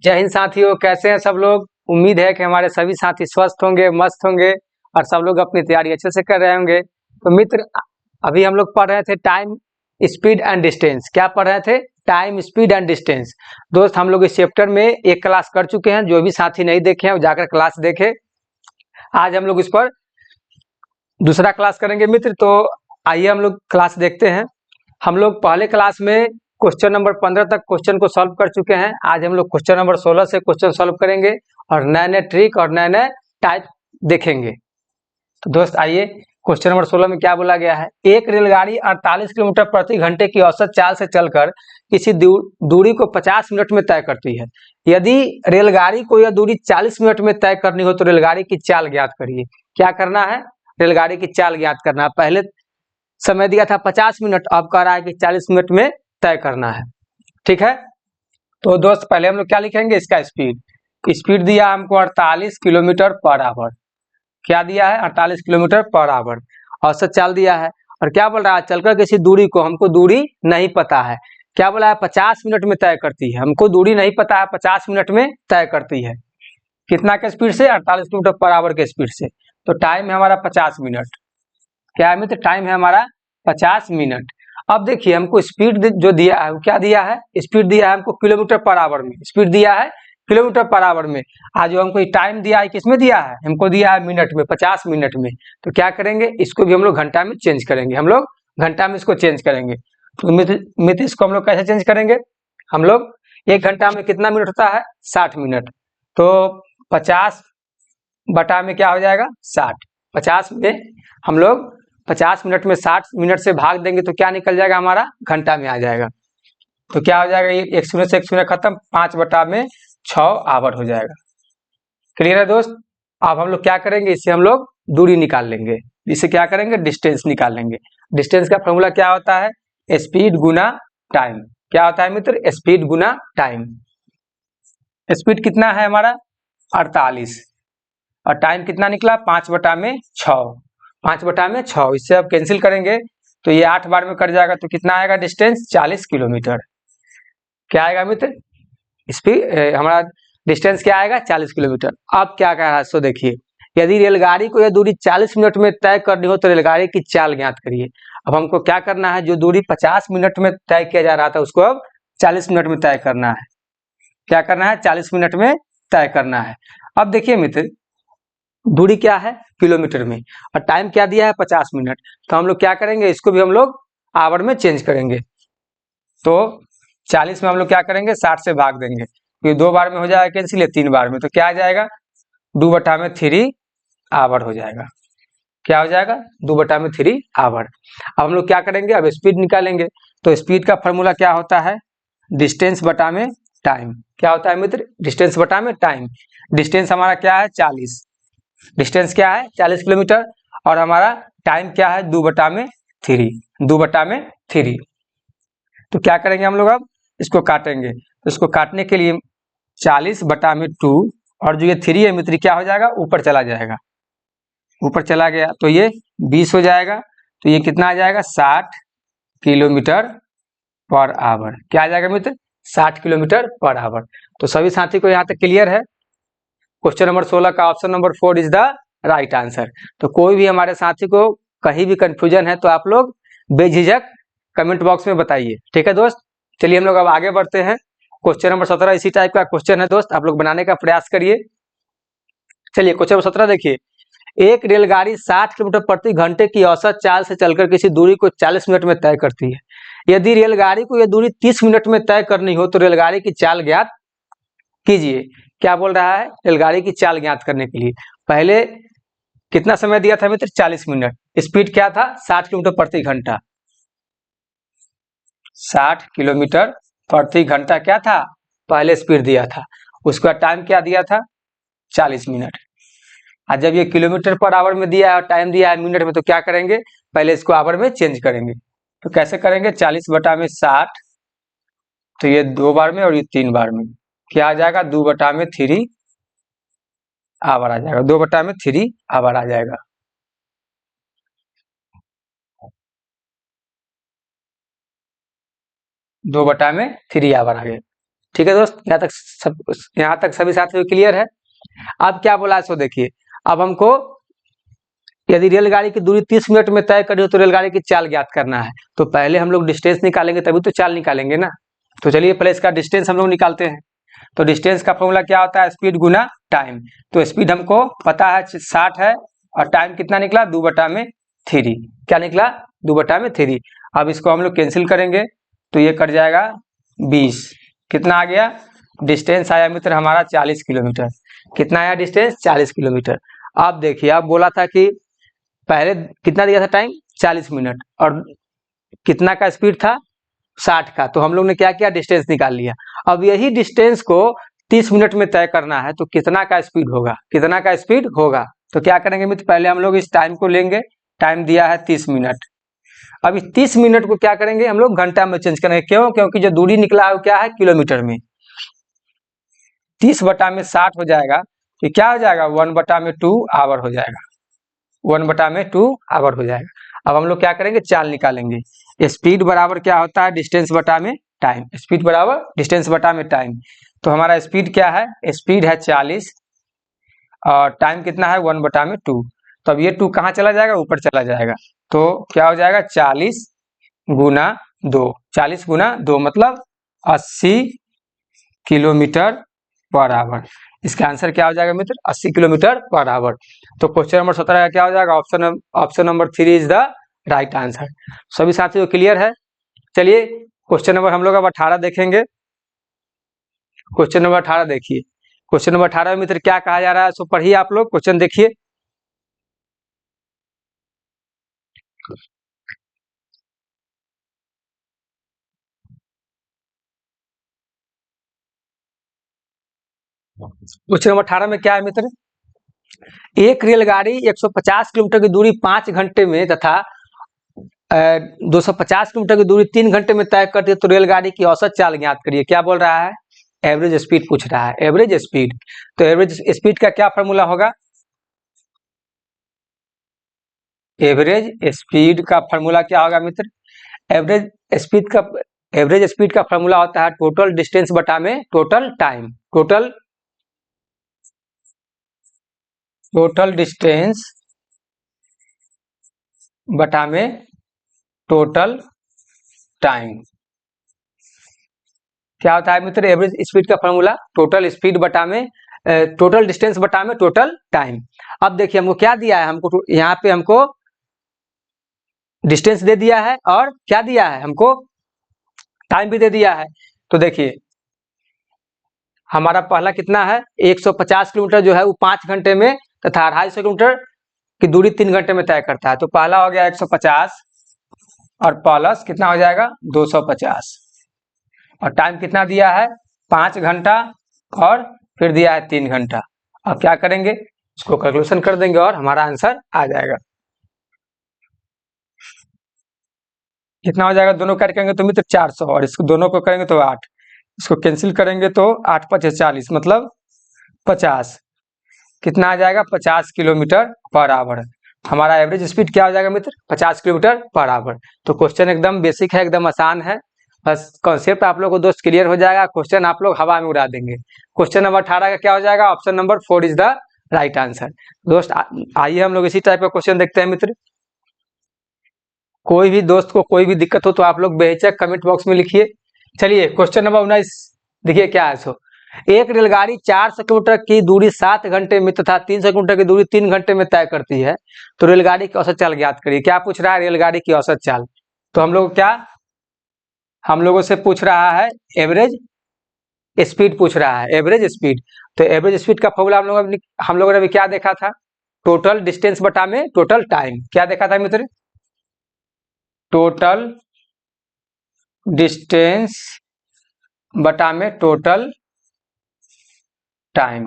जय हिंद साथियों, कैसे हैं सब लोग। उम्मीद है कि हमारे सभी साथी स्वस्थ होंगे, मस्त होंगे और सब लोग अपनी तैयारी अच्छे से कर रहे होंगे। तो मित्र, अभी हम लोग पढ़ रहे थे टाइम, स्पीड एंड डिस्टेंस। क्या पढ़ रहे थे? Time, speed and distance. दोस्त, हम लोग इस चैप्टर में एक क्लास कर चुके हैं। जो भी साथी नहीं देखे हैं वो जाकर क्लास देखे। आज हम लोग इस पर दूसरा क्लास करेंगे मित्र। तो आइए हम लोग क्लास देखते हैं। हम लोग पहले क्लास में क्वेश्चन नंबर 15 तक क्वेश्चन को सॉल्व कर चुके हैं। आज हम लोग क्वेश्चन नंबर 16 से क्वेश्चन सॉल्व करेंगे और नए नए ट्रिक और नए नए टाइप देखेंगे। तो दोस्त आइए, क्वेश्चन नंबर 16 में क्या बोला गया है। एक रेलगाड़ी 48 किलोमीटर प्रति घंटे की औसत चाल से चलकर किसी दूरी को 50 मिनट में तय करती है। यदि रेलगाड़ी को यह दूरी 40 मिनट में तय करनी हो तो रेलगाड़ी की चाल ज्ञात करिए। क्या करना है? रेलगाड़ी की चाल ज्ञात करना है। पहले समय दिया था 50 मिनट, अब कह रहा है कि 40 मिनट में तय करना है। ठीक है, तो दोस्त पहले हम लोग क्या लिखेंगे? इसका स्पीड। स्पीड दिया हमको 48 किलोमीटर पर आवर। क्या दिया है? 48 किलोमीटर पर आवर। औसत चाल दिया है और क्या बोल रहा है? चलकर किसी दूरी को, हमको दूरी नहीं पता है। क्या बोला है? 50 मिनट में तय करती है। हमको दूरी नहीं पता है, 50 मिनट में तय करती है। कितना के स्पीड से? 48 किलोमीटर पर आवर के स्पीड से। तो टाइम है हमारा 50 मिनट। क्या है मित्र? टाइम है हमारा 50 मिनट। अब देखिए, हमको स्पीड जो दिया है वो क्या दिया है? स्पीड दिया है हमको किलोमीटर पर आवर में। स्पीड दिया है किलोमीटर पर आवर में। आज जो हमको टाइम दिया है किसमें दिया है? हमको दिया है मिनट में, 50 मिनट में। तो क्या करेंगे? इसको भी हम लोग घंटा में चेंज करेंगे। हम लोग घंटा में इसको चेंज करेंगे। तो मित्र इसको हम लोग कैसे चेंज करेंगे? हम लोग एक घंटा में कितना मिनट होता है? 60 मिनट। तो 50 बटा में क्या हो जाएगा? 60। 50 में हम लोग 50 मिनट में 60 मिनट से भाग देंगे तो क्या निकल जाएगा? हमारा घंटा में आ जाएगा। तो क्या हो जाएगा? ये एक शून्य से एक शून्य खत्म, 5 बटा में 6 आवर हो जाएगा। क्लियर है दोस्त? अब हम लोग क्या करेंगे? इससे हम लोग दूरी निकाल लेंगे। इससे क्या करेंगे? डिस्टेंस निकाल लेंगे। डिस्टेंस का फॉर्मूला क्या होता है? स्पीड गुना टाइम। क्या होता है मित्र? स्पीड गुना टाइम। स्पीड कितना है हमारा? 48 और टाइम कितना निकला? 5 बटा में 6। 5 बटा में 6। इससे अब कैंसिल करेंगे तो ये 8 बार में कट जाएगा। तो कितना आएगा डिस्टेंस? 40 किलोमीटर। क्या आएगा मित्र? स्पीड हमारा डिस्टेंस क्या आएगा? 40 किलोमीटर। अब क्या कह रहा है सो देखिए, यदि रेलगाड़ी को यह दूरी 40 मिनट में तय करनी हो तो रेलगाड़ी की चाल ज्ञात करिए। अब हमको क्या करना है? जो दूरी 50 मिनट में तय किया जा रहा था उसको अब 40 मिनट में तय करना है। क्या करना है? 40 मिनट में तय करना है। अब देखिए मित्र, दूरी क्या है? किलोमीटर में, और टाइम क्या दिया है? 50 मिनट। तो हम लोग क्या करेंगे? इसको भी हम लोग आवर में चेंज करेंगे। तो 40 में हम लोग क्या करेंगे? 60 से भाग देंगे। ये 2 बार में हो जाएगा कैंसिल, है 3 बार में। तो क्या आ जाएगा? 2 बटा में 3 आवर हो जाएगा। क्या हो जाएगा? 2 बटा में 3 आवर। अब हम लोग क्या करेंगे? अब स्पीड निकालेंगे। तो स्पीड का फॉर्मूला क्या होता है? डिस्टेंस बटा में टाइम। क्या होता है मित्र? डिस्टेंस बटा में टाइम। डिस्टेंस हमारा क्या है? 40। डिस्टेंस क्या है? 40 किलोमीटर। और हमारा टाइम क्या है? 2 बटा में 3। 2 बटा में 3। तो क्या करेंगे हम लोग? अब इसको काटेंगे। तो इसको काटने के लिए 40 बटा में 2 और जो ये 3 है मित्र क्या हो जाएगा? ऊपर चला जाएगा। ऊपर चला गया तो ये 20 हो जाएगा। तो ये कितना आ जाएगा? 60 किलोमीटर पर आवर। क्या आ जाएगा मित्र? 60 किलोमीटर पर आवर। तो सभी साथी को यहाँ तक क्लियर है? क्वेश्चन नंबर 16 का option number 4 is the right answer. तो कोई भी हमारे साथी को कहीं भी कंफ्यूजन है तो आप लोग बेझिझक कमेंट बॉक्स में बताइए। ठीक है दोस्त, चलिए हम लोग अब आगे बढ़ते हैं। क्वेश्चन नंबर 17 इसी टाइप का क्वेश्चन है दोस्त, आप लोग बनाने का प्रयास करिए। चलिए क्वेश्चन नंबर 17 देखिए, एक रेलगाड़ी 60 किलोमीटर प्रति घंटे की औसत चाल से चलकर किसी दूरी को 40 मिनट में तय करती है। यदि रेलगाड़ी को यह दूरी 30 मिनट में तय करनी हो तो रेलगाड़ी की चाल ज्ञात कीजिए। क्या बोल रहा है? रेलगाड़ी की चाल ज्ञात करने के लिए पहले कितना समय दिया था मित्र? 40 मिनट। स्पीड क्या था? 60 किलोमीटर प्रति घंटा। 60 किलोमीटर प्रति घंटा क्या था? पहले स्पीड दिया था। उसका टाइम क्या दिया था? 40 मिनट। और जब ये किलोमीटर पर आवर में दिया है और टाइम दिया है मिनट में, तो क्या करेंगे? पहले इसको आवर में चेंज करेंगे। तो कैसे करेंगे? 40 बटा में 60, तो ये 2 बार में और ये 3 बार में। क्या आ जाएगा? 2 बटा में 3 आवर आ जाएगा। 2 बटा में 3 आवर आ जाएगा। दो बटा में 3 आवर आ गए। ठीक है दोस्त, यहाँ तक सभी साथियों क्लियर है। अब क्या बोला है सो देखिए, अब हमको यदि रेलगाड़ी की दूरी 30 मिनट में तय करी हो तो रेलगाड़ी की चाल ज्ञात करना है। तो पहले हम लोग डिस्टेंस निकालेंगे तभी तो चाल निकालेंगे ना। तो चलिए पहले इसका डिस्टेंस हम लोग निकालते हैं। तो डिस्टेंस का फॉर्मूला क्या होता है, स्पीड गुना टाइम। तो स्पीड हमको पता है 60 है, और टाइम कितना निकला 2/3। क्या निकला 2/3। अब इसको हम लोग कैंसिल करेंगे तो ये कट जाएगा 20। कितना आ गया, डिस्टेंस आया मित्र हमारा 40 किलोमीटर। कितना आया डिस्टेंस, 40 किलोमीटर। अब देखिए, अब बोला था कि पहले कितना दिया था टाइम, 40 मिनट, और कितना का स्पीड था 60 का। तो हम लोग ने क्या किया, डिस्टेंस निकाल लिया। अब यही डिस्टेंस को 30 मिनट में तय करना है तो कितना का स्पीड होगा, कितना का स्पीड होगा। तो क्या करेंगे मित्र, पहले हम लोग इस टाइम को लेंगे। टाइम दिया है 30 मिनट। अब इस 30 मिनट को क्या करेंगे हम लोग, घंटा में चेंज करेंगे। क्यों, क्योंकि जो दूरी निकला है वो क्या है, किलोमीटर में। 30/60 हो जाएगा तो क्या हो जाएगा, 1/2 आवर हो जाएगा। 1/2 आवर हो जाएगा। अब हम लोग क्या करेंगे, चाल निकालेंगे। स्पीड बराबर क्या होता है, डिस्टेंस बटा में टाइम। स्पीड बराबर डिस्टेंस बटा में टाइम। तो हमारा स्पीड क्या है, स्पीड है 40 और टाइम कितना है 1/2। तो अब ये 2 कहाँ चला जाएगा, ऊपर चला जाएगा। तो क्या हो जाएगा, 40 गुना 2। 40 गुना 2 मतलब 80 किलोमीटर पर आवर। इसका आंसर क्या हो जाएगा मित्र, 80 किलोमीटर पर आवर। तो क्वेश्चन नंबर 17 का क्या हो जाएगा, option number 3 is the right answer. सभी साथियों क्लियर है। चलिए क्वेश्चन नंबर हम लोग अब 18 देखेंगे। क्वेश्चन नंबर 18 देखिए। क्वेश्चन नंबर 18 में मित्र क्या कहा जा रहा है, सो पढ़िए आप लोग, क्वेश्चन देखिए। क्वेश्चन नंबर 18 में क्या है मित्र, एक रेलगाड़ी 150 किलोमीटर की दूरी 5 घंटे में तथा 250 किलोमीटर की दूरी 3 घंटे में तय करती है तो रेलगाड़ी की औसत चाल ज्ञात करिए। क्या बोल रहा है, एवरेज स्पीड पूछ रहा है, एवरेज स्पीड। तो एवरेज स्पीड का क्या फॉर्मूला होगा, एवरेज स्पीड का फॉर्मूला क्या होगा मित्र, एवरेज स्पीड का फॉर्मूला होता है टोटल डिस्टेंस बटा में टोटल टाइम। टोटल डिस्टेंस बटा में टोटल टाइम। क्या होता है मित्र, एवरेज स्पीड का फॉर्मूला टोटल स्पीड बटा में टोटल डिस्टेंस बटा में टोटल टाइम। अब देखिए हमको क्या दिया है, हमको यहाँ पे हमको डिस्टेंस दे दिया है और क्या दिया है, हमको टाइम भी दे दिया है। तो देखिए हमारा पहला कितना है, 150 किलोमीटर जो है वो 5 घंटे में तथा 250 किलोमीटर की दूरी 3 घंटे में तय करता है। तो पहला हो गया 150 और प्लस कितना हो जाएगा 250, और टाइम कितना दिया है 5 घंटा और फिर दिया है 3 घंटा। अब क्या करेंगे, इसको कैलकुलेशन कर देंगे और हमारा आंसर आ जाएगा। कितना हो जाएगा, दोनों काट करेंगे तो मित्र 400 और इसको दोनों को करेंगे तो 8। इसको कैंसिल करेंगे तो 8 5 40 मतलब 50। कितना आ जाएगा 50 किलोमीटर पर आवर। हमारा एवरेज स्पीड क्या हो जाएगा मित्र, 50 किलोमीटर पर आवर। तो क्वेश्चन एकदम बेसिक है, एकदम आसान है। बस कॉन्सेप्ट आप लोग को दोस्त क्लियर हो जाएगा, क्वेश्चन आप लोग हवा में उड़ा देंगे। क्वेश्चन नंबर 18 का क्या हो जाएगा, option number 4 is the right answer. दोस्त आइए हम लोग इसी टाइप का क्वेश्चन देखते हैं मित्र। कोई भी दोस्त को कोई भी दिक्कत हो तो आप लोग बेहिचक कमेंट बॉक्स में लिखिए। चलिए क्वेश्चन नंबर 19 देखिए क्या है। सो एक रेलगाड़ी 400 किलोमीटर की दूरी 7 घंटे में तथा 300 किलोमीटर की दूरी 3 घंटे में तय करती है तो रेलगाड़ी की औसत चाल ज्ञात करिए। क्या पूछ रहा है, रेलगाड़ी की औसत चाल। तो हम लोगों से पूछ रहा है एवरेज स्पीड पूछ रहा है, एवरेज स्पीड। तो एवरेज स्पीड का फॉर्मूला हम लोगों ने अभी क्या देखा था, टोटल डिस्टेंस बटा में टोटल टाइम। क्या देखा था मित्र, टोटल डिस्टेंस बटा में टोटल टाइम।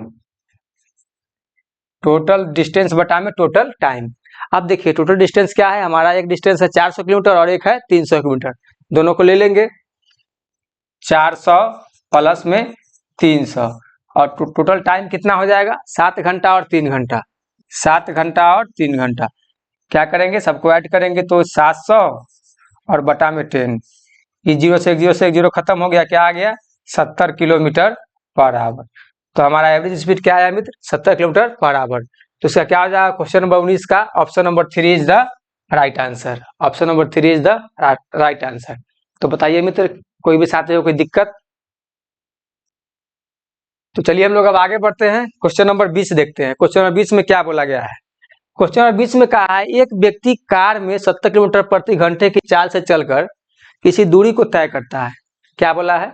टोटल डिस्टेंस बटा में टोटल टाइम। अब देखिए टोटल डिस्टेंस क्या है, हमारा एक डिस्टेंस है 400 किलोमीटर और एक है 300 किलोमीटर। दोनों को ले लेंगे, 400 प्लस में 300 और टोटल टाइम कितना हो जाएगा 7 घंटा और 3 घंटा। 7 घंटा और 3 घंटा। क्या करेंगे, सबको ऐड करेंगे तो 700 और बटा में 10। इस जीरो से एक जीरो खत्म हो गया, क्या आ गया 70 किलोमीटर पर आवर। तो हमारा एवरेज स्पीड क्या है मित्र? 70 किलोमीटर पर आवर। तो इसका क्या हो जाएगा? क्वेश्चन नंबर 19 का option number 3 is the right answer. Option number 3 is the right answer. तो बताइए मित्र, कोई भी साथी हो कोई दिक्कत? तो चलिए हम लोग अब आगे बढ़ते हैं, क्वेश्चन नंबर 20 देखते हैं। क्वेश्चन नंबर 20 में क्या बोला गया है? क्वेश्चन नंबर 20 में कहा है एक व्यक्ति कार में 70 किलोमीटर प्रति घंटे की चाल से चलकर किसी दूरी को तय करता है। क्या बोला है?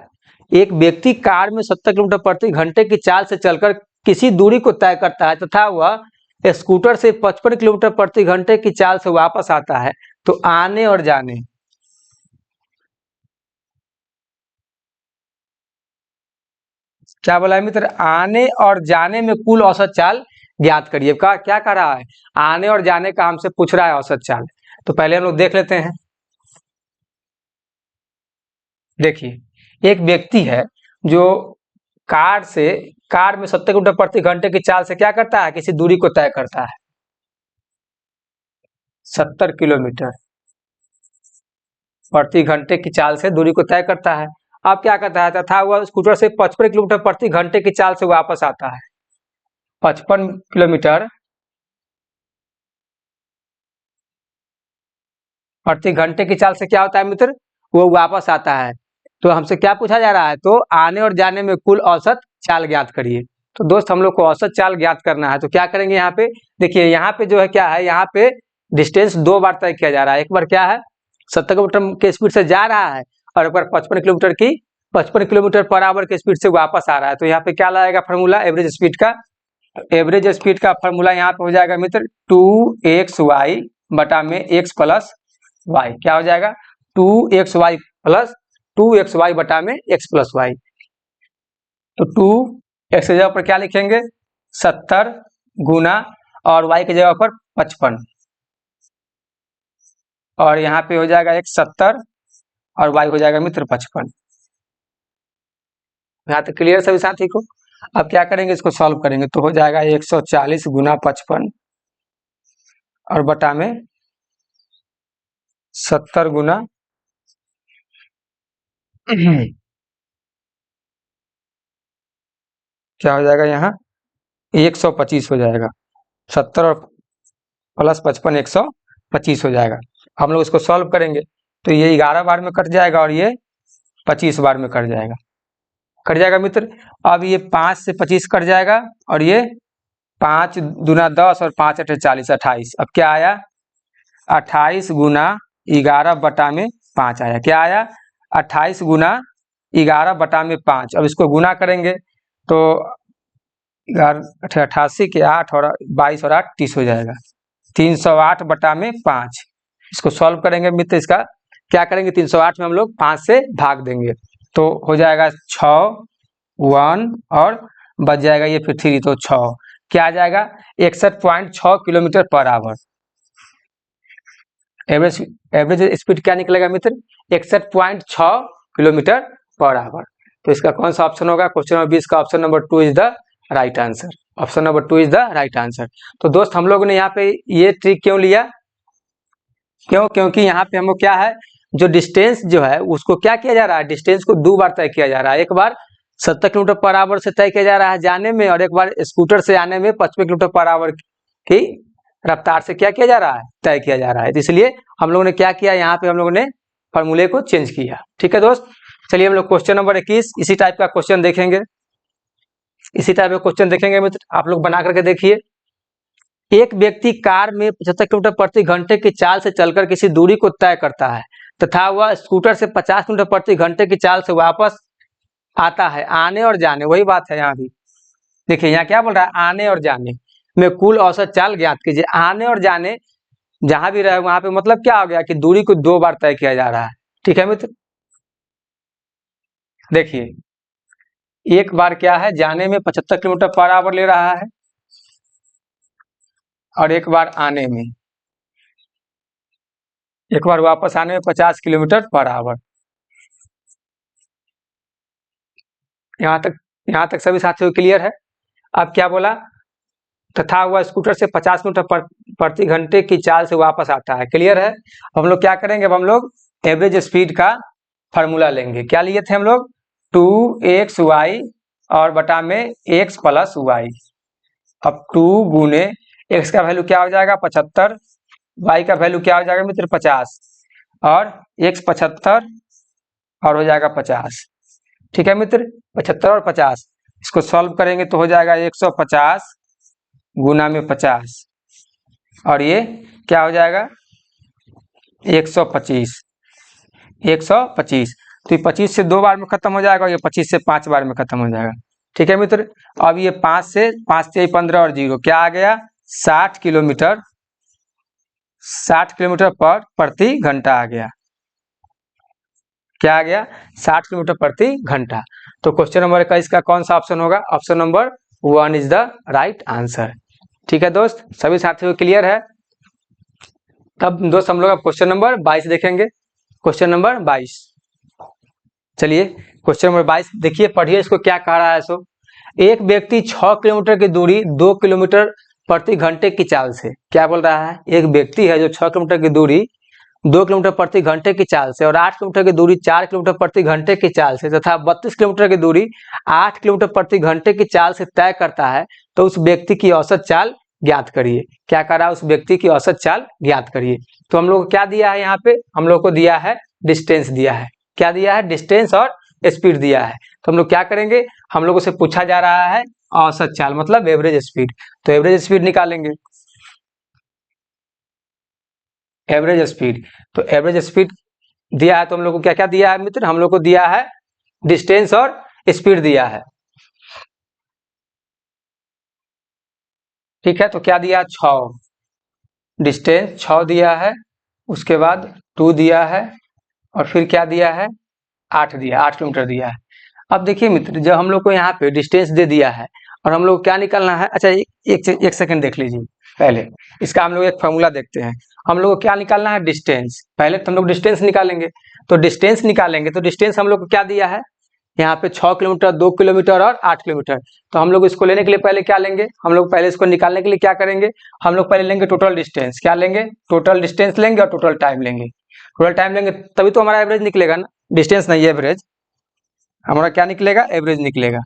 एक व्यक्ति कार में 70 किलोमीटर प्रति घंटे की चाल से चलकर किसी दूरी को तय करता है तथा वह स्कूटर से 55 किलोमीटर प्रति घंटे की चाल से वापस आता है, तो आने और जाने क्या बोला है मित्र? आने और जाने में कुल औसत चाल ज्ञात करिए। क्या कह रहा है? आने और जाने का हमसे पूछ रहा है औसत चाल। तो पहले हम लोग देख लेते हैं। देखिए, एक व्यक्ति है जो कार में 70 किलोमीटर प्रति घंटे की चाल से क्या करता है? किसी दूरी को तय करता है। 70 किलोमीटर प्रति घंटे की चाल से दूरी को तय करता है। अब क्या करता है? तथा वह स्कूटर से 55 किलोमीटर प्रति घंटे की चाल से वापस आता है। 55 किलोमीटर प्रति घंटे की चाल से क्या होता है मित्र? वो वापस आता है। तो हमसे क्या पूछा जा रहा है? तो आने और जाने में कुल औसत चाल ज्ञात करिए। तो दोस्त हम लोग को औसत चाल ज्ञात करना है, तो क्या करेंगे? यहाँ पे देखिए, यहाँ पे जो है क्या है, यहाँ पे डिस्टेंस दो बार तय किया जा रहा है। एक बार क्या है, 70 किलोमीटर के स्पीड से जा रहा है, और एक बार 55 किलोमीटर पर आवर के स्पीड से वापस आ रहा है। तो यहाँ पे क्या लाएगा फॉर्मूला एवरेज स्पीड का? एवरेज स्पीड का फॉर्मूला यहाँ पे हो जाएगा मित्र 2xy बटा में x प्लस वाई। क्या हो जाएगा? 2xy प्लस 2xy बटा में x प्लस वाई। तो 2x की जगह पर क्या लिखेंगे? 70 गुना, और y की जगह पर 55, और यहाँ पे हो जाएगा x 70 और y हो जाएगा मित्र 55। यहाँ तक क्लियर सभी साथी को? अब क्या करेंगे? इसको सॉल्व करेंगे तो हो जाएगा 140 गुना 55 और बटा में 70 गुना क्या हो जाएगा? यहाँ 125 हो जाएगा। 70 और प्लस 55 125 हो जाएगा। हम लोग इसको सॉल्व करेंगे तो ये 11 बार में कट जाएगा और ये 25 बार में कट जाएगा। कट जाएगा मित्र। अब ये 5 से 25 कट जाएगा, और ये 5 दूना 10 और 5 अठे 40 28। अब क्या आया? 28 गुना 11 बटा में 5 आया। क्या आया? 28 गुना 11 बटा में 5। अब इसको गुना करेंगे तो 88 के 8 और 22 और 8 30 हो जाएगा। 308 बटा में 5। इसको सॉल्व करेंगे मित्र। इसका क्या करेंगे? 308 में हम लोग 5 से भाग देंगे तो हो जाएगा 6 1 और बच जाएगा ये फिर 3, तो 6। क्या आ जाएगा? 61.6 kilometre per hour. Average speed क्या निकलेगा मित्र? 61.6 किलोमीटर पर आवर। तो इसका कौन सा ऑप्शन होगा? क्वेश्चन नंबर 20 का option number 2 is the right answer. Option number 2 is the right answer. तो दोस्त हम लोगों ने यहाँ पे ये ट्रिक क्यों लिया? क्योंकि यहाँ पे हम लोग क्या है, जो डिस्टेंस जो है उसको क्या किया जा रहा है? डिस्टेंस को दो बार तय किया जा रहा है। एक बार 70 किलोमीटर पर आवर से तय किया जा रहा है जाने में, और एक बार स्कूटर से आने में 55 किलोमीटर पर आवर की रफ्तार से क्या किया जा रहा है? तय किया जा रहा है। तो इसलिए हम लोगों ने क्या किया, यहाँ पे हम लोगों ने फॉर्मूले को चेंज किया। ठीक है दोस्त, चलिए हम लोग क्वेश्चन नंबर 21 इसी टाइप का क्वेश्चन देखेंगे। इसी टाइप का क्वेश्चन देखेंगे मित्र, आप लोग बना करके देखिए। एक व्यक्ति कार में 75 किलोमीटर प्रति घंटे की चाल से चलकर किसी दूरी को तय करता है तथा वह स्कूटर से 50 किलोमीटर प्रति घंटे की चाल से वापस आता है। आने और जाने, वही बात है यहाँ भी। देखिए यहाँ क्या बोल रहा है? आने और जाने में कुल औसत चाल ज्ञात कीजिए। आने और जाने जहां भी रहे वहां पे मतलब क्या हो गया कि दूरी को दो बार तय किया जा रहा है। ठीक है मित्र, देखिए एक बार क्या है, जाने में 75 किलोमीटर पर आवर ले रहा है, और एक बार आने में, एक बार वापस आने में 50 किलोमीटर पर आवर। यहाँ तक सभी साथियों को क्लियर है? अब क्या बोला? तथा वह स्कूटर से 50 किलोमीटर प्रति घंटे की चाल से वापस आता है। क्लियर है? हम लोग क्या करेंगे? अब हम लोग एवरेज स्पीड का फॉर्मूला लेंगे। क्या लिए थे हम लोग? 2xy और बटा में x प्लस वाई। अब 2 गुने x का वैल्यू क्या हो जाएगा 75, y का वैल्यू क्या हो जाएगा मित्र 50 और x 75 और हो जाएगा 50। ठीक है मित्र, 75 और 50 इसको सॉल्व करेंगे तो हो जाएगा 150 गुना में 50 और ये क्या हो जाएगा 125। 125 तो ये 25 से 2 बार में खत्म हो जाएगा और ये 25 से 5 बार में खत्म हो जाएगा। ठीक है मित्र, अब ये 5 से 15 और 0 क्या आ गया 60 किलोमीटर, 60 किलोमीटर पर प्रति घंटा आ गया। क्या आ गया 60 किलोमीटर प्रति घंटा। तो क्वेश्चन नंबर का इसका कौन सा ऑप्शन होगा, option number 1 is the right answer. ठीक है दोस्त, सभी साथियों को क्लियर है। तब दोस्त हम लोग अब क्वेश्चन नंबर 22 देखेंगे। क्वेश्चन नंबर 22, चलिए क्वेश्चन नंबर 22 देखिए, पढ़िए इसको क्या कह रहा है। सो एक व्यक्ति 6 किलोमीटर की दूरी 2 किलोमीटर प्रति घंटे की चाल से, क्या बोल रहा है, एक व्यक्ति है जो 6 किलोमीटर की दूरी 2 किलोमीटर प्रति घंटे की चाल से और 8 किलोमीटर की दूरी 4 किलोमीटर प्रति घंटे की चाल से तथा 32 किलोमीटर की दूरी 8 किलोमीटर प्रति घंटे की चाल से तय करता है, तो उस व्यक्ति की औसत चाल ज्ञात करिए। क्या कर रहा है, उस व्यक्ति की औसत चाल ज्ञात करिए। तो हम लोग को क्या दिया है, यहाँ पे हम लोग को दिया है डिस्टेंस दिया है। क्या दिया है, डिस्टेंस और स्पीड दिया है। तो हम लोग क्या करेंगे, हम लोगों से पूछा जा रहा है औसत चाल मतलब एवरेज स्पीड। तो एवरेज स्पीड निकालेंगे, एवरेज स्पीड। तो एवरेज स्पीड दिया है तो हम लोग को क्या क्या दिया है मित्र, हम लोग को दिया है डिस्टेंस और स्पीड दिया है। ठीक है, तो क्या दिया 6, डिस्टेंस 6 दिया है, उसके बाद 2 दिया है और फिर क्या दिया है 8 दिया, 8 किलोमीटर दिया है। अब देखिए मित्र, जब हम लोग को यहाँ पे डिस्टेंस दे दिया है और हम लोग को क्या निकालना है, अच्छा एक सेकंड देख लीजिए, पहले इसका हम लोग एक फॉर्मूला देखते हैं। हम लोग को क्या निकालना है, डिस्टेंस। पहले तो हम लोग डिस्टेंस निकालेंगे, तो डिस्टेंस निकालेंगे तो डिस्टेंस हम लोग को क्या दिया है, यहाँ पे 6 किलोमीटर, 2 किलोमीटर और 8 किलोमीटर। तो हम लोग इसको लेने के लिए पहले क्या लेंगे, हम लोग पहले इसको निकालने के लिए क्या करेंगे, हम लोग पहले लेंगे टोटल डिस्टेंस। क्या लेंगे, टोटल डिस्टेंस लेंगे और टोटल टाइम लेंगे। टोटल टाइम लेंगे तभी तो हमारा एवरेज निकलेगा ना, डिस्टेंस नहीं एवरेज, हमारा क्या निकलेगा, एवरेज निकलेगा।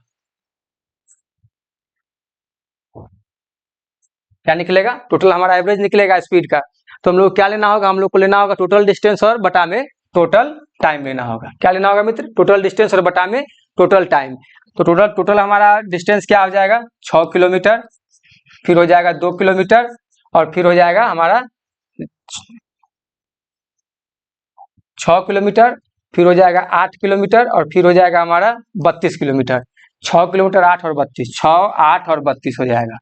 क्या निकलेगा, टोटल हमारा एवरेज निकलेगा स्पीड का। तो हम लोग क्या लेना होगा, हम लोग को लेना होगा टोटल डिस्टेंस और बटा में टोटल टाइम लेना होगा। क्या लेना होगा मित्र, टोटल डिस्टेंस और बटा में टोटल टाइम। तो टोटल हमारा डिस्टेंस क्या हो जाएगा 6 किलोमीटर, फिर हो जाएगा 2 किलोमीटर और फिर हो जाएगा हमारा 6 किलोमीटर, फिर हो जाएगा 8 किलोमीटर और फिर हो जाएगा हमारा 32 किलोमीटर। 6 किलोमीटर 8 और 32, 6, 8 और 32 हो जाएगा।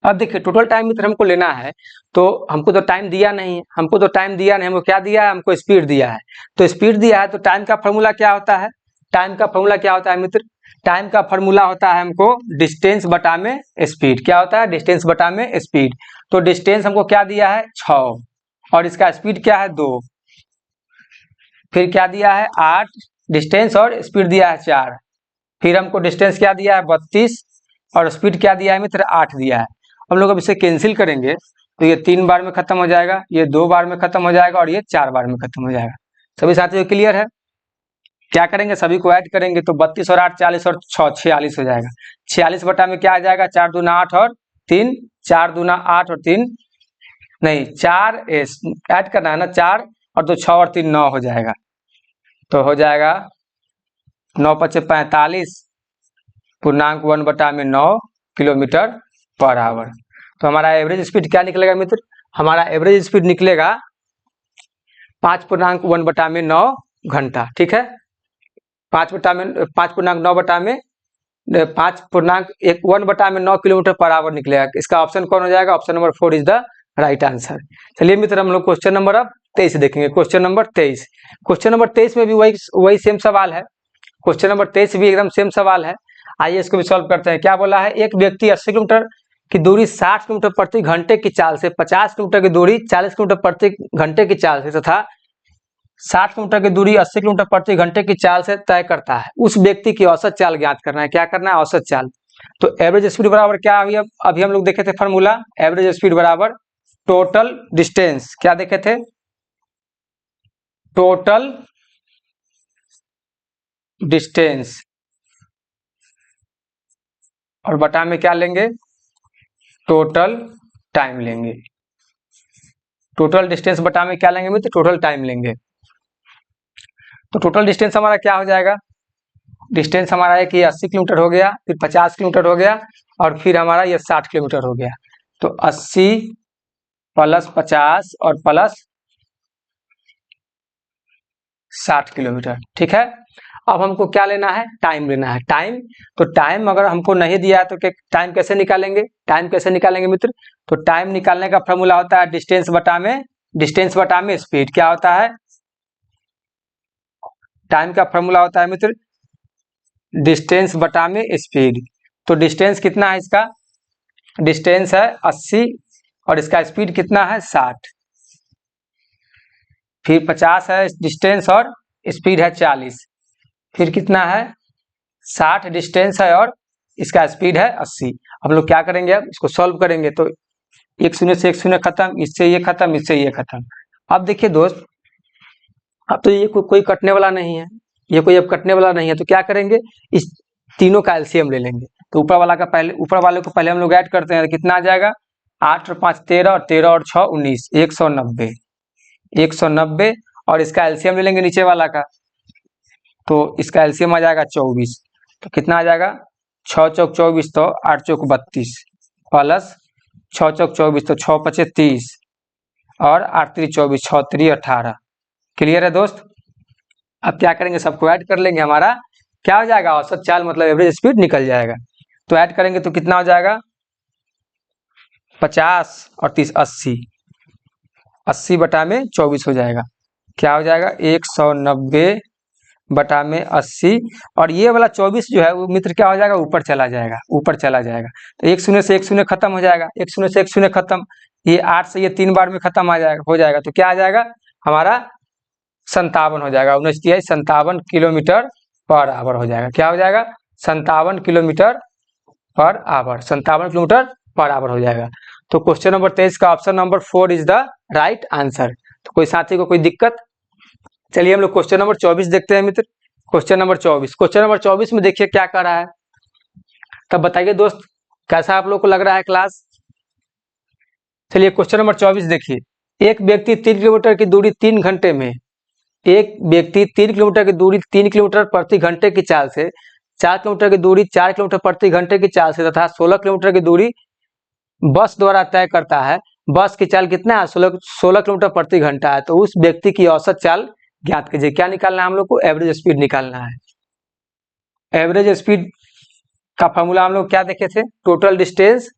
अब देखिए टोटल टाइम मित्र हमको लेना है, तो हमको तो टाइम दिया नहीं है, हमको तो टाइम दिया नहीं, हमको क्या दिया है, हमको स्पीड दिया है। तो स्पीड दिया है तो टाइम का फॉर्मूला क्या होता है, टाइम का फॉर्मूला क्या होता है मित्र, टाइम का फॉर्मूला होता है हमको डिस्टेंस बटा में स्पीड। क्या होता है, डिस्टेंस बटा में स्पीड। तो डिस्टेंस हमको क्या दिया है 6 और इसका स्पीड क्या है 2, फिर क्या दिया है 8, डिस्टेंस और स्पीड दिया है 4, फिर हमको डिस्टेंस क्या दिया है 32 और स्पीड क्या दिया है मित्र 8 दिया है। हम लोग अब इसे कैंसिल करेंगे तो ये 3 बार में खत्म हो जाएगा, ये 2 बार में खत्म हो जाएगा और ये 4 बार में खत्म हो जाएगा। सभी साथियों क्लियर है। क्या करेंगे, सभी को ऐड करेंगे तो 32 और 8 40 और 6 46 हो जाएगा। 46 बटा में क्या आ जाएगा 4 दूना 8 और 3, 4 दूना 8 और 3 नहीं 4 ऐड करना है ना, 4 और 2 6 और 3 9 हो जाएगा। तो हो जाएगा 9 पचे 45 पूर्णांक 1 बटा में 9 किलोमीटर पर आवर। तो हमारा एवरेज स्पीड क्या निकलेगा मित्र, हमारा एवरेज स्पीड निकलेगा 5 पूर्णांक 1 बटा में 9 घंटा। ठीक है, 5 पूर्णांक 9 बटा में 5 पूर्णांक 1 बटा में 9 किलोमीटर पर आवर निकलेगा। इसका ऑप्शन कौन हो जाएगा, option number 4 is the right answer. चलिए मित्र हम लोग क्वेश्चन नंबर अब 23 देखेंगे। क्वेश्चन नंबर 23, क्वेश्चन नंबर 23 में भी वही सेम सवाल है। क्वेश्चन नंबर 23 भी एकदम सेम सवाल है। आइए इसको भी सॉल्व करते हैं। क्या बोला है, एक व्यक्ति 80 किलोमीटर की दूरी 60 किलोमीटर प्रति घंटे की चाल से 50 किलोमीटर की दूरी 40 किलोमीटर प्रति घंटे की चाल से तथा 60 किलोमीटर की दूरी 80 किलोमीटर प्रति घंटे की चाल से तय करता है, उस व्यक्ति की औसत चाल ज्ञात करना है। क्या करना है, औसत चाल। तो एवरेज स्पीड बराबर क्या, अभी हम लोग देखे थे फॉर्मूला, एवरेज स्पीड बराबर टोटल डिस्टेंस। क्या देखे थे, टोटल डिस्टेंस और बटा में क्या लेंगे, टोटल टाइम लेंगे। टोटल डिस्टेंस बटा में क्या लेंगे मित्र, टोटल टाइम लेंगे। तो टोटल डिस्टेंस हमारा क्या हो जाएगा, डिस्टेंस हमारा है कि 80 किलोमीटर हो गया, फिर 50 किलोमीटर हो गया, और फिर हमारा ये 60 किलोमीटर हो गया। तो 80 प्लस 50 और प्लस 60 किलोमीटर, ठीक है। अब हमको क्या लेना है, टाइम लेना है, टाइम। तो टाइम अगर हमको नहीं दिया है तो टाइम कैसे निकालेंगे, टाइम कैसे निकालेंगे मित्र, तो टाइम निकालने का फॉर्मूला होता है डिस्टेंस बटा में स्पीड। क्या होता है, टाइम का फॉर्मूला होता है मित्र डिस्टेंस बटा में स्पीड। तो डिस्टेंस कितना है इसका, डिस्टेंस है 80 और इसका स्पीड कितना है 60, फिर 50 है डिस्टेंस और स्पीड है 40, फिर कितना है 60 डिस्टेंस है और इसका स्पीड है 80। हम लोग क्या करेंगे, अब इसको सॉल्व करेंगे। तो एक शून्य से एक शून्य खत्म, इससे ये खत्म, इससे ये खत्म। अब देखिए दोस्त, अब तो ये कोई कटने वाला नहीं है, ये कोई अब कटने वाला नहीं है, तो क्या करेंगे, इस तीनों का एलसीएम ले लेंगे। तो ऊपर वाले को पहले हम लोग ऐड करते हैं, कितना आ जाएगा, 8 और 5 13 और 13 और 6 19, 190 और इसका एलसीएम ले लेंगे नीचे वाला का। तो इसका एलसीएम आ जाएगा 24। तो कितना आ जाएगा, 6 चौक 24 तो 8 चौक 32 प्लस 6 चौक 24 तो 6 पचे 30 और 8 3 24, 6 3 18। क्लियर है दोस्त। अब क्या करेंगे, सबको ऐड कर लेंगे, हमारा क्या हो जाएगा, औसत चाल मतलब एवरेज स्पीड निकल जाएगा। तो ऐड करेंगे तो कितना हो जाएगा, 50 और 30 80, 80 बटा में 24 हो जाएगा। क्या हो जाएगा, 190 बटा में 80, और ये वाला 24 जो है वो मित्र क्या हो जाएगा, ऊपर चला जाएगा। तो एक शून्य से एक शून्य खत्म हो जाएगा, एक शून्य से एक शून्य खत्म, ये 8 से ये 3 बार में खत्म हो जाएगा। तो क्या आ जाएगा हमारा 57 हो जाएगा, 57 किलोमीटर पर आवर हो जाएगा। क्या हो जाएगा, 57 kilometre per hour, 57 kilometre per hour हो जाएगा। तो क्वेश्चन नंबर 23 का option number 4 is the right answer. तो कोई साथी को कोई दिक्कत, चलिए हम लोग क्वेश्चन नंबर 24 देखते हैं मित्र। क्वेश्चन नंबर 24 में देखिए क्या कर रहा है, तब बताइए दोस्त कैसा आप लोग को लग रहा है क्लास। चलिए क्वेश्चन नंबर 24 देखिए, एक व्यक्ति 3 किलोमीटर की दूरी 3 घंटे में, एक व्यक्ति 3 किलोमीटर की दूरी 3 किलोमीटर प्रति घंटे की चाल से, 4 किलोमीटर की दूरी 4 किलोमीटर प्रति घंटे की चाल से तथा 16 किलोमीटर की दूरी बस द्वारा तय करता है। बस की चाल कितना है, 16 किलोमीटर प्रति घंटा है। तो उस व्यक्ति की औसत चाल ज्ञात कीजिए। क्या निकालना है हम लोग को, एवरेज स्पीड निकालना है। एवरेज स्पीड का फॉर्मूला हम लोग क्या देखे थे, टोटल डिस्टेंस